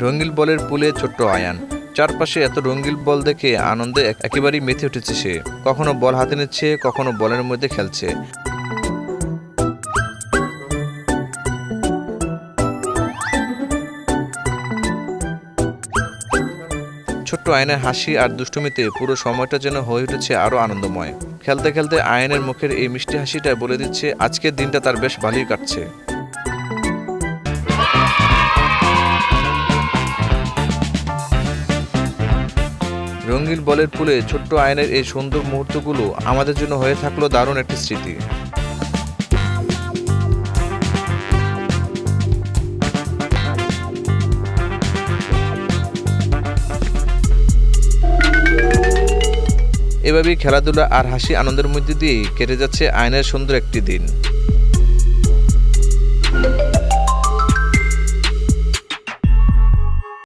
রঙিন বলের পুলে ছোট্ট আয়ান। চারপাশে এত রঙিন বল দেখে আনন্দে একেবারেই মেতে উঠেছে সে। কখনো বল হাতে নিচ্ছে, কখনো বলের মধ্যে খেলছে। ছোট্ট আয়নের হাসি আর দুষ্টুমিতে পুরো সময়টা যেন হয়ে উঠেছে আরো আনন্দময়। খেলতে খেলতে আয়নের মুখের এই মিষ্টি হাসিটা বলে দিচ্ছে আজকের দিনটা তার বেশ ভালোই কাটছে। রঙিন বলের পুলে ছোট্ট আয়নের এই সুন্দর মুহূর্তগুলো আমাদের জন্য হয়ে থাকলো দারুণ একটি স্মৃতি। এভাবেই খেলাধুলা আর হাসি আনন্দের মধ্যে দিয়েই কেটে যাচ্ছে আয়নের সুন্দর একটি দিন।